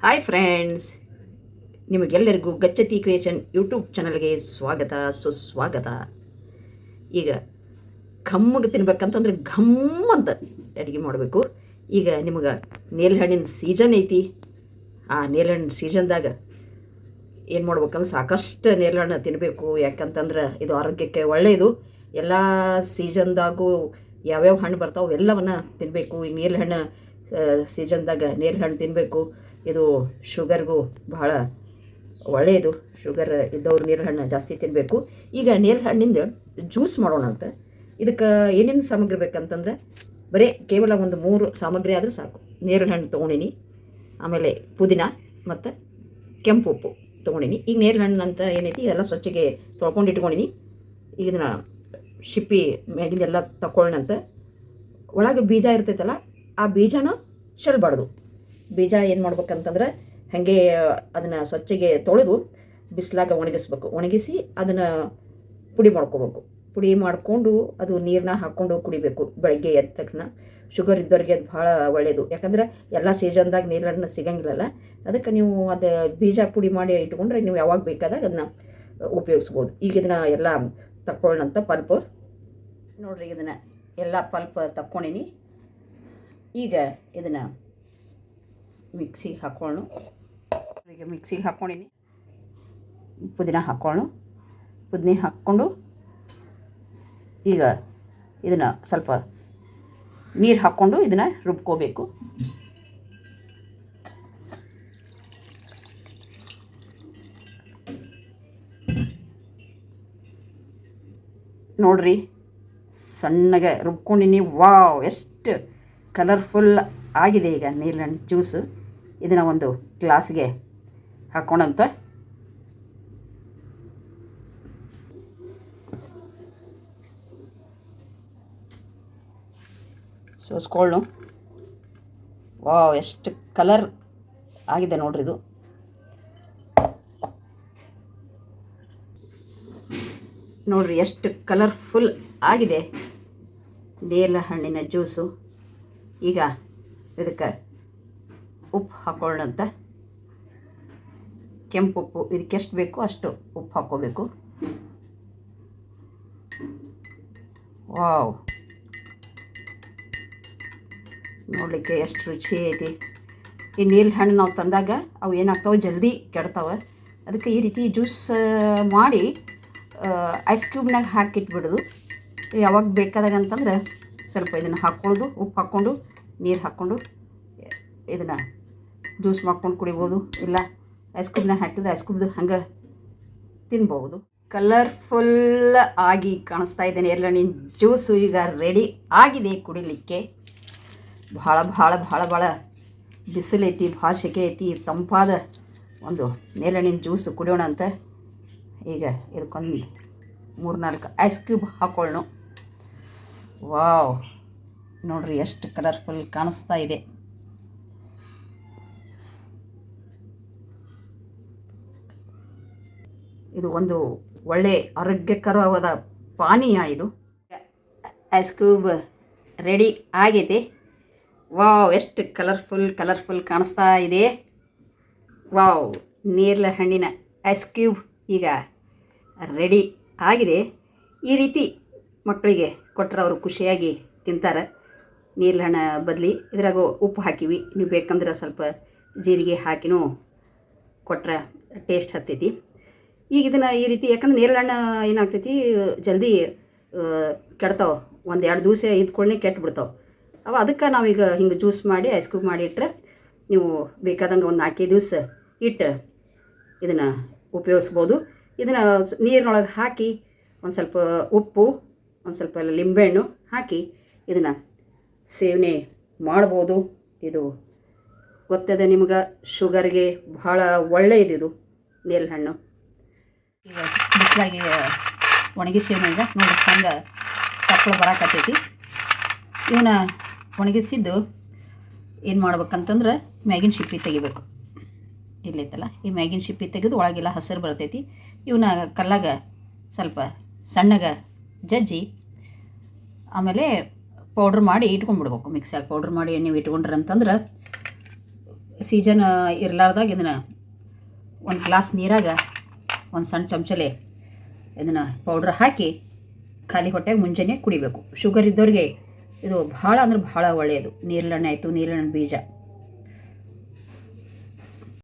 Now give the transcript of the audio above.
Hi friends, ನಿಮಗೆಲ್ಲರಿಗೂ ಗಚ್ಚತಿ creation YouTube ಚಾನಲ್ಗೆ ಸ್ವಾಗತ ಸುಸ್ವಾಗತ. ಈಗ ಘಮ್ಮಗೆ ತಿನ್ಬೇಕಂತಂದ್ರೆ ಘಮ್ ಅಂತ ಅಡುಗೆ ಮಾಡಬೇಕು. ಈಗ ನಿಮಗೆ ನೇಲ್ ಹಣ್ಣಿನ ಸೀಸನ್ ಐತಿ. ಆ ನೇಲ್ ಹಣ್ಣಿನ ಸೀಸನ್ದಾಗ ಏನು ಮಾಡ್ಬೇಕಂದ್ರೆ ಸಾಕಷ್ಟು ನೇಲ್ ಹಣ್ಣು ತಿನ್ನಬೇಕು. ಯಾಕಂತಂದ್ರೆ ಇದು ಆರೋಗ್ಯಕ್ಕೆ ಒಳ್ಳೆಯದು. ಎಲ್ಲ ಸೀಸನ್ದಾಗೂ ಯಾವ್ಯಾವ ಹಣ್ಣು ಬರ್ತಾವೆ ಎಲ್ಲವನ್ನ ತಿನ್ನಬೇಕು. ಈ ನೇಲ್ ಹಣ್ಣು ಸೀಸನ್ದಾಗ ನೇಲ್ ಹಣ್ಣು ತಿನ್ನಬೇಕು. ಇದು ಶುಗರ್ಗೂ ಬಹಳ ಒಳ್ಳೆಯದು. ಶುಗರ್ ಇದ್ದವ್ರು ನೇಲ್ ಹಣ್ಣು ಜಾಸ್ತಿ ತಿನ್ನಬೇಕು. ಈಗ ನೇಲ್ ಹಣ್ಣಿಂದ ಜ್ಯೂಸ್ ಮಾಡೋಣ ಅಂತ. ಇದಕ್ಕೆ ಏನೇನು ಸಾಮಗ್ರಿ ಬೇಕಂತಂದ್ರೆ ಬರೀ ಕೇವಲ ಒಂದು 3 ಸಾಮಗ್ರಿ ಆದರೆ ಸಾಕು. ನೇರಳೆ ಹಣ್ಣು ತೊಗೊಂಡಿನಿ, ಆಮೇಲೆ ಪುದೀನ ಮತ್ತು ಕೆಂಪು ಉಪ್ಪು ತೊಗೊಂಡಿನಿ. ಈಗ ನೇರಳೆ ಹಣ್ಣು ಅಂತ ಏನೈತಿ ಎಲ್ಲ ಸ್ವಚ್ಛಗೆ ತೊಳ್ಕೊಂಡು ಇಟ್ಕೊಂಡಿನಿ. ಈಗ ಇದನ್ನು ಶಿಪ್ಪಿ ಮ್ಯಾಗಿಂದೆಲ್ಲ ತಗೊಳ್ಳೋಣಂತ. ಒಳಗೆ ಬೀಜ ಇರ್ತೈತಲ್ಲ, ಆ ಬೀಜನ ಚೆಲ್ಲಬಾರ್ದು. ಬೀಜ ಏನು ಮಾಡ್ಬೇಕಂತಂದ್ರೆ ಹಾಗೆ ಅದನ್ನು ಸ್ವಚ್ಛಗೆ ತೊಳೆದು ಬಿಸಿಲಾಗ ಒಣಗಿಸ್ಬೇಕು. ಒಣಗಿಸಿ ಅದನ್ನು ಪುಡಿ ಮಾಡ್ಕೋಬೇಕು. ಪುಡಿ ಮಾಡಿಕೊಂಡು ಅದು ನೀರನ್ನ ಹಾಕ್ಕೊಂಡು ಕುಡಿಬೇಕು ಬೆಳಗ್ಗೆ ಎದ್ದ ತಕ್ಷಣ. ಶುಗರ್ ಇದ್ದವ್ರಿಗೆ ಅದು ಭಾಳ ಒಳ್ಳೆಯದು. ಯಾಕಂದ್ರೆ ಎಲ್ಲ ಸೀಸನ್ದಾಗ ನೀರನ್ನು ಸಿಗಂಗಿಲ್ಲಲ್ಲ, ಅದಕ್ಕೆ ನೀವು ಅದು ಬೀಜ ಪುಡಿ ಮಾಡಿ ಇಟ್ಕೊಂಡ್ರೆ ನೀವು ಯಾವಾಗ ಬೇಕಾದಾಗ ಅದನ್ನು ಉಪಯೋಗಿಸ್ಬೋದು. ಈಗ ಇದನ್ನು ಎಲ್ಲ ತಕ್ಕೊಳ್ಳೋಣಂತ ಪಲ್ಪ್. ನೋಡಿರಿ, ಇದನ್ನು ಎಲ್ಲ ಪಲ್ಪ್ ತಕ್ಕೊಂಡಿನಿ. ಈಗ ಇದನ್ನು ಮಿಕ್ಸಿಗೆ ಹಾಕ್ಕೊಳ್ಳು. ಈಗ ಮಿಕ್ಸಿಗೆ ಹಾಕ್ಕೊಂಡಿನಿ. ಪುದೀನ ಹಾಕ್ಕೊಳ್ಳು. ಪುದೀನ ಹಾಕ್ಕೊಂಡು ಈಗ ಇದನ್ನು ಸ್ವಲ್ಪ ನೀರು ಹಾಕ್ಕೊಂಡು ಇದನ್ನು ರುಬ್ಕೋಬೇಕು. ನೋಡ್ರಿ, ಸಣ್ಣಗೆ ರುಬ್ಕೊಂಡಿನಿ. ವಾವ್, ಎಷ್ಟು ಕಲರ್ಫುಲ್ ಆಗಿದೆ ಈಗ ನೇರಳೆ ಹಣ್ಣು ಜ್ಯೂಸು. ಇದನ್ನು ಒಂದು ಗ್ಲಾಸ್ಗೆ ಹಾಕ್ಕೊಂಡಂತ ಸೋಸ್ಕೊಳ್ಳು. ವಾವ್, ಎಷ್ಟು ಕಲರ್ ಆಗಿದೆ ನೋಡ್ರಿ ಇದು. ನೋಡ್ರಿ ಎಷ್ಟು ಕಲರ್ಫುಲ್ ಆಗಿದೆ ನೇರಳೆ ಹಣ್ಣಿನ ಜ್ಯೂಸು. ಈಗ ಇದಕ್ಕೆ ಉಪ್ಪು ಹಾಕೊಳ್ಳೋಣಂತ. ಕೆಂಪು ಉಪ್ಪು, ಇದಕ್ಕೆ ಎಷ್ಟು ಬೇಕೋ ಅಷ್ಟು ಉಪ್ಪು ಹಾಕ್ಕೋಬೇಕು. ವಾವ್, ನೋಡಲಿಕ್ಕೆ ಎಷ್ಟು ರುಚಿ ಐತಿ. ಈ ನೇರಳೆ ಹಣ್ಣು ನಾವು ತಂದಾಗ ಅವು ಏನಾಗ್ತಾವೆ, ಜಲ್ದಿ ಕೆಡ್ತಾವೆ. ಅದಕ್ಕೆ ಈ ರೀತಿ ಜ್ಯೂಸ್ ಮಾಡಿ ಐಸ್ ಕ್ಯೂಬ್ನಾಗ ಹಾಕಿಟ್ಬಿಡೋದು. ಯಾವಾಗ ಬೇಕಾದಾಗ ಅಂತಂದ್ರೆ ಸ್ವಲ್ಪ ಇದನ್ನು ಹಾಕ್ಕೊಳ್ಳೋದು. ಉಪ್ಪು ಹಾಕ್ಕೊಂಡು ನೀರು ಹಾಕ್ಕೊಂಡು ಇದನ್ನು ಜ್ಯೂಸ್ ಮಾಡ್ಕೊಂಡು ಕುಡಿಬೋದು. ಇಲ್ಲ ಐಸ್ ಕ್ಯೂಬ್ನಾಗ ಹಾಕಿದ್ರೆ ಐಸ್ ಕ್ಯೂಬ್ದು ಹಂಗೆ ತಿನ್ಬೋದು. ಕಲರ್ಫುಲ್ ಆಗಿ ಕಾಣಿಸ್ತಾ ಇದೆ ನೇರಳೆ ಹಣ್ಣಿನ ಜ್ಯೂಸು. ಈಗ ರೆಡಿ ಆಗಿದೆ ಕುಡಿಲಿಕ್ಕೆ. ಭಾಳ ಭಾಳ ಭಾಳ ಭಾಳ ಬಿಸಿಲೈತಿ, ಭಾಳ ಸೆಕೆ ಐತಿ. ತಂಪಾದ ಒಂದು ನೇರಳೆ ಹಣ್ಣಿನ ಜ್ಯೂಸು ಕುಡಿಯೋಣ ಅಂತ. ಈಗ ಇದಕ್ಕೊಂದು 3-4 ಐಸ್ ಕ್ಯೂಬ್ ಹಾಕ್ಕೊಳ್ಳೋಣ. ವಾವ್, ನೋಡ್ರಿ ಎಷ್ಟು ಕಲರ್ಫುಲ್ ಕಾಣಿಸ್ತಾ ಇದೆ. ಇದು ಒಂದು ಒಳ್ಳೆ ಆರೋಗ್ಯಕರವಾದ ಪಾನೀಯ ಇದು. ಐಸ್ ಕ್ಯೂಬ್ ರೆಡಿ ಆಗಿದೆ. ವಾವ್, ಎಷ್ಟು ಕಲರ್ಫುಲ್ ಕಾಣಿಸ್ತಾ ಇದೆ. ವಾವ್, ನೇರಳೆ ಹಣ್ಣಿನ ಐಸ್ ಕ್ಯೂಬ್ ಈಗ ರೆಡಿ ಆಗಿದೆ. ಈ ರೀತಿ ಮಕ್ಕಳಿಗೆ ಕೊಟ್ಟರೆ ಅವರು ಖುಷಿಯಾಗಿ ತಿಂತಾರೆ. ನೇರಳೆ ಹಣ್ಣು ಬದಲಿ ಇದ್ರಾಗ ಉಪ್ಪು ಹಾಕಿವಿ. ನೀವು ಬೇಕಂದ್ರೆ ಸ್ವಲ್ಪ ಜೀರಿಗೆ ಹಾಕಿನೂ ಕೊಟ್ಟರೆ ಟೇಸ್ಟ್ ಹತ್ತೈತಿ. ಈಗ ಇದನ್ನು ಈ ರೀತಿ, ಯಾಕಂದ್ರೆ ನೇರಳೆ ಹಣ್ಣು ಏನಾಗ್ತೈತಿ, ಜಲ್ದಿ ಕೆಡ್ತಾವೆ. 1-2 ದಿವಸ ಇದ್ಕೊಳ್ಳೆ ಕೆಟ್ಟುಬಿಡ್ತಾವೆ ಅವು. ಅದಕ್ಕೆ ನಾವೀಗ ಹಿಂಗೆ ಜ್ಯೂಸ್ ಮಾಡಿ ಐಸ್ ಕ್ಯೂಬ್ ಮಾಡಿ ಇಟ್ಟರೆ ನೀವು ಬೇಕಾದಂಗೆ ಒಂದು 4-5 ದಿವಸ ಇಟ್ಟು ಇದನ್ನು ಉಪಯೋಗಿಸ್ಬೋದು. ಇದನ್ನು ನೀರಿನೊಳಗೆ ಹಾಕಿ ಒಂದು ಸ್ವಲ್ಪ ಉಪ್ಪು, ಒಂದು ಸ್ವಲ್ಪ ಲಿಂಬೆಹಣ್ಣು ಹಾಕಿ ಇದನ್ನು ಸೇವನೆ ಮಾಡ್ಬೋದು. ಇದು ಗೊತ್ತದೆ ನಿಮ್ಗೆ, ಶುಗರ್ಗೆ ಭಾಳ ಒಳ್ಳೆಯದು ನೇರಳೆ ಹಣ್ಣು. ಈಗ ಬಿಸಿಲಾಗಿ ಒಣಗಿಸಿವನ. ಈಗ ನೋಡಿ ಹಂಗೆ ಸಪ್ಪಳು ಬರಾಕತ್ತೈತಿ. ಇವನ್ನ ಒಣಗಿಸಿದ್ದು ಏನು ಮಾಡ್ಬೇಕಂತಂದ್ರೆ ಮ್ಯಾಗಿನ ಶಿಪ್ಪಿ ತೆಗಿಬೇಕು. ಇಲ್ಲೈತಲ್ಲ, ಈ ಮ್ಯಾಗಿನ ಶಿಪ್ಪಿ ತೆಗೆದು ಒಳಗೆಲ್ಲ ಹಸಿರು ಬರ್ತೈತಿ. ಇವನ್ನ ಕಲ್ಲಾಗ ಸ್ವಲ್ಪ ಸಣ್ಣಗೆ ಜಜ್ಜಿ ಆಮೇಲೆ ಪೌಡ್ರ್ ಮಾಡಿ ಇಟ್ಕೊಂಡ್ಬಿಡ್ಬೇಕು. ಮಿಕ್ಸಿಯಾಗಿ ಪೌಡ್ರ್ ಮಾಡಿ ನೀವು ಇಟ್ಕೊಂಡ್ರೆ ಅಂತಂದ್ರೆ ಸೀಸನ್ ಇರಲಾರ್ದಾಗ ಇದನ್ನು ಒಂದು ಗ್ಲಾಸ್ ನೀರಾಗ ಒಂದು ಸಣ್ಣ ಚಮಚಲೆ ಇದನ್ನು ಪೌಡ್ರ್ ಹಾಕಿ ಖಾಲಿ ಹೊಟ್ಟೆಗೆ ಮುಂಜಾನೆ ಕುಡಿಬೇಕು. ಶುಗರ್ ಇದ್ದವ್ರಿಗೆ ಇದು ಭಾಳ ಅಂದ್ರೆ ಭಾಳ ಒಳ್ಳೆಯದು. ನೀರಿಳೆಣ್ಣೆ ಆಯಿತು, ನೀರಿಳೆಣ್ಣೆ ಬೀಜ